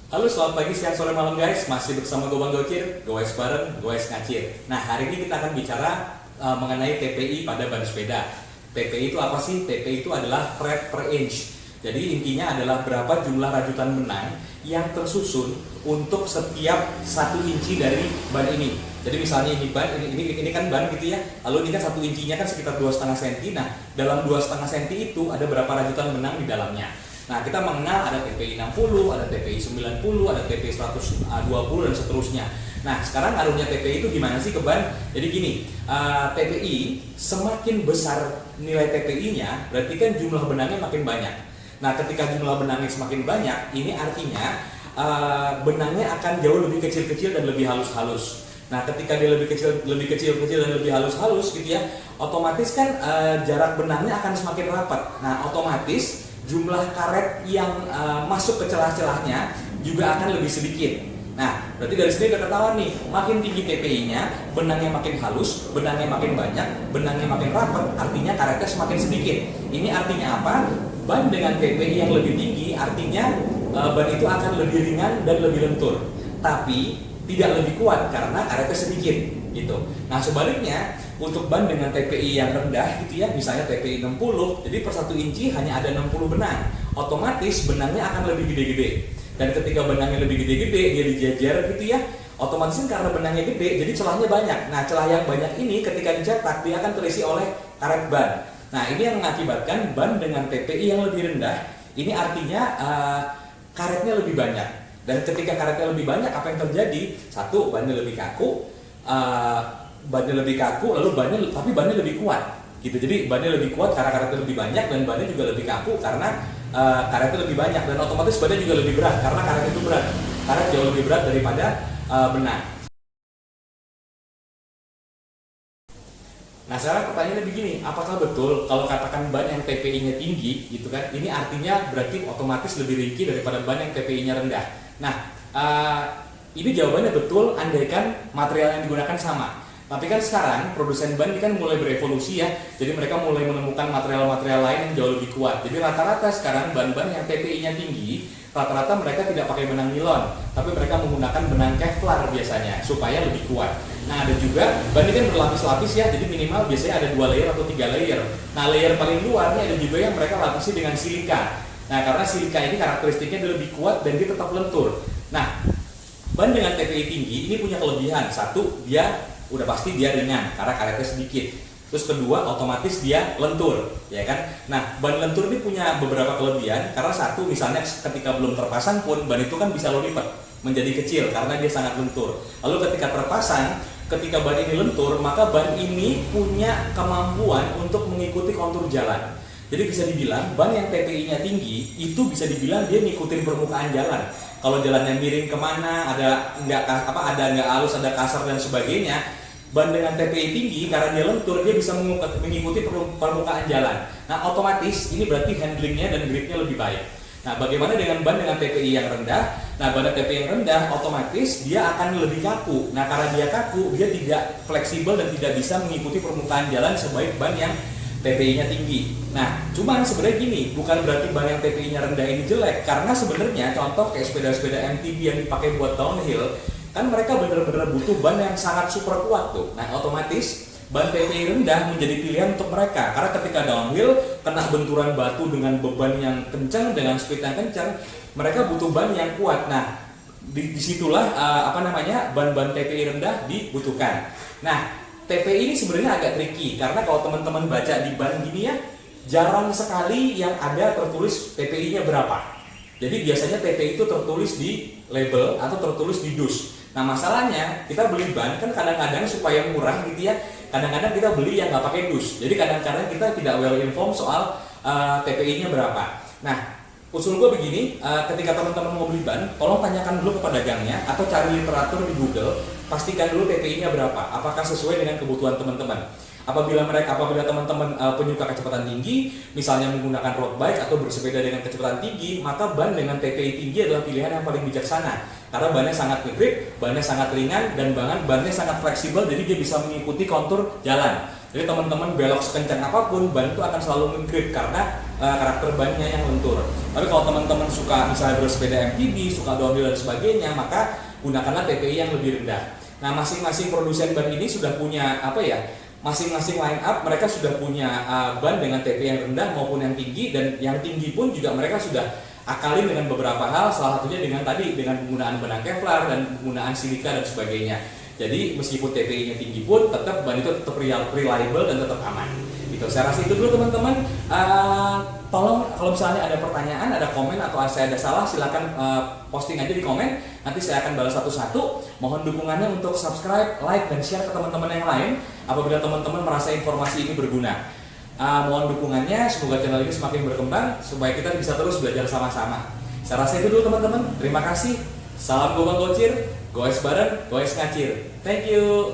Halo, selamat pagi, siang, sore, malam guys. Masih bersama gue Bang Gocir, goes bareng, goes ngacir. Nah, hari ini kita akan bicara mengenai TPI pada ban sepeda. TPI itu apa sih? TPI itu adalah tread per inch. Jadi intinya adalah berapa jumlah rajutan benang yang tersusun untuk setiap 1 inci dari ban ini. Jadi misalnya ini ban, ini kan ban gitu ya. Lalu ini kan 1 incinya kan sekitar 2,5 cm. Nah, dalam 2,5 cm itu ada berapa rajutan benang di dalamnya. Nah, kita mengenal ada TPI 60, ada TPI 90, ada TPI 120 dan seterusnya. Nah, sekarang ngaruhnya TPI itu gimana sih ke ban? Jadi gini, TPI semakin besar nilai TPI-nya, berarti kan jumlah benangnya makin banyak. Nah, ketika jumlah benangnya semakin banyak, ini artinya benangnya akan jauh lebih kecil-kecil dan lebih halus-halus. Nah, ketika dia lebih kecil dan lebih halus-halus gitu ya, otomatis kan jarak benangnya akan semakin rapat. Nah, otomatis jumlah karet yang masuk ke celah-celahnya juga akan lebih sedikit. Nah, berarti dari sini udah ketahuan nih, makin tinggi TPI-nya, benangnya makin halus, benangnya makin banyak, benangnya makin rapat, artinya karetnya semakin sedikit. Ini artinya apa? Ban dengan TPI yang lebih tinggi, artinya ban itu akan lebih ringan dan lebih lentur. Tapi tidak lebih kuat karena karetnya sedikit gitu. Nah, sebaliknya untuk ban dengan TPI yang rendah gitu ya, misalnya TPI 60, jadi per 1 inci hanya ada 60 benang. Otomatis benangnya akan lebih gede-gede. Dan ketika benangnya lebih gede-gede, dia dijejer gitu ya, otomatis karena benangnya gede, jadi celahnya banyak. Nah, celah yang banyak ini ketika dicetak, dia akan terisi oleh karet ban. Nah, ini yang mengakibatkan ban dengan TPI yang lebih rendah, ini artinya karetnya lebih banyak. Dan ketika karetnya lebih banyak, apa yang terjadi? Satu, bannya lebih kaku, lalu bannya lebih kuat gitu. Jadi bannya lebih kuat karena karetnya lebih banyak, dan bannya juga lebih kaku karena karetnya lebih banyak, dan otomatis bannya juga lebih berat karena karet itu berat. Karet jauh lebih berat daripada benang. Nah, sekarang pertanyaannya begini, apakah betul kalau katakan ban yang TPI-nya tinggi gitu kan, ini artinya berarti otomatis lebih ringkih daripada ban yang TPI-nya rendah? Nah, ini jawabannya betul andaikan material yang digunakan sama. Tapi kan sekarang produsen ban ini kan mulai berevolusi ya, jadi mereka mulai menemukan material-material lain yang jauh lebih kuat. Jadi rata-rata sekarang ban-ban yang TPI-nya tinggi, rata-rata mereka tidak pakai benang nilon, tapi mereka menggunakan benang Kevlar biasanya supaya lebih kuat. Nah, ada juga ban ini kan berlapis-lapis ya, jadi minimal biasanya ada 2 layer atau 3 layer. Nah, layer paling luarnya ada juga yang mereka lapisi dengan silika. Nah, karena silika ini karakteristiknya dia lebih kuat dan dia tetap lentur. Nah, ban dengan TPI tinggi ini punya kelebihan. Satu, dia udah pasti dia ringan karena karetnya sedikit. Terus kedua, otomatis dia lentur, ya kan? Nah, ban lentur ini punya beberapa kelebihan karena satu, misalnya ketika belum terpasang pun ban itu kan bisa lo lipat menjadi kecil karena dia sangat lentur. Lalu ketika terpasang, ketika ban ini lentur, maka ban ini punya kemampuan untuk mengikuti kontur jalan. Jadi bisa dibilang ban yang TPI-nya tinggi itu bisa dibilang dia ngikutin permukaan jalan. Kalau jalannya miring kemana, ada nggak halus, ada kasar dan sebagainya, ban dengan TPI tinggi karena dia lentur, dia bisa mengikuti permukaan jalan. Nah, otomatis ini berarti handlingnya dan gripnya lebih baik. Nah, bagaimana dengan ban dengan TPI yang rendah? Nah, ban TPI yang rendah otomatis dia akan lebih kaku. Nah, karena dia kaku, dia tidak fleksibel dan tidak bisa mengikuti permukaan jalan sebaik ban yang TPI-nya tinggi. Nah, cuman sebenarnya gini, bukan berarti ban yang TPI-nya rendah ini jelek, karena sebenarnya contoh kayak sepeda-sepeda MTB yang dipakai buat downhill, kan mereka benar-benar butuh ban yang sangat super kuat tuh. Nah, otomatis ban TPI rendah menjadi pilihan untuk mereka, karena ketika downhill kena benturan batu dengan beban yang kencang, dengan speed yang kencang, mereka butuh ban yang kuat. Nah, disitulah ban-ban TPI rendah dibutuhkan. Nah, TPI ini sebenarnya agak tricky karena kalau teman-teman baca di ban gini ya, jarang sekali yang ada tertulis TPI-nya berapa. Jadi biasanya TPI itu tertulis di label atau tertulis di dus. Nah, masalahnya kita beli ban kan kadang-kadang supaya murah gitu ya, kadang-kadang kita beli yang nggak pakai dus. Jadi kadang-kadang kita tidak well informed soal TPI-nya berapa. Nah, usul gue begini, ketika teman-teman mau beli ban, tolong tanyakan dulu ke pedagangnya atau cari literatur di Google, pastikan dulu TPI-nya berapa, apakah sesuai dengan kebutuhan teman-teman. Apabila teman-teman penyuka kecepatan tinggi, misalnya menggunakan road bike atau bersepeda dengan kecepatan tinggi, maka ban dengan TPI tinggi adalah pilihan yang paling bijaksana. Karena bannya sangat ngegrip, bannya sangat ringan, dan bannya sangat fleksibel, jadi dia bisa mengikuti kontur jalan. Jadi teman-teman belok sekencang apapun, ban itu akan selalu ngegrip karena karakter bannya yang lentur. Tapi kalau teman-teman suka misalnya bersepeda MTB, suka downhill dan sebagainya, maka gunakanlah TPI yang lebih rendah. Nah, masing-masing produsen ban ini sudah punya masing-masing line up mereka sudah punya ban dengan TPI yang rendah maupun yang tinggi, dan yang tinggi pun juga mereka sudah akalin dengan beberapa hal, salah satunya dengan penggunaan benang Kevlar dan penggunaan silika dan sebagainya. Jadi meskipun TPI-nya tinggi pun tetap ban itu tetap reliable dan tetap aman. Gitu. Saya rasa itu dulu teman-teman. Tolong kalau misalnya ada pertanyaan, ada komen atau saya ada salah, silakan posting aja di komen. Nanti saya akan balas satu-satu. Mohon dukungannya untuk subscribe, like, dan share ke teman-teman yang lain apabila teman-teman merasa informasi ini berguna. Mohon dukungannya, semoga channel ini semakin berkembang supaya kita bisa terus belajar sama-sama. Saya rasa itu dulu teman-teman. Terima kasih. Salam gobang gocir, goes bareng, goes ngacir. Thank you.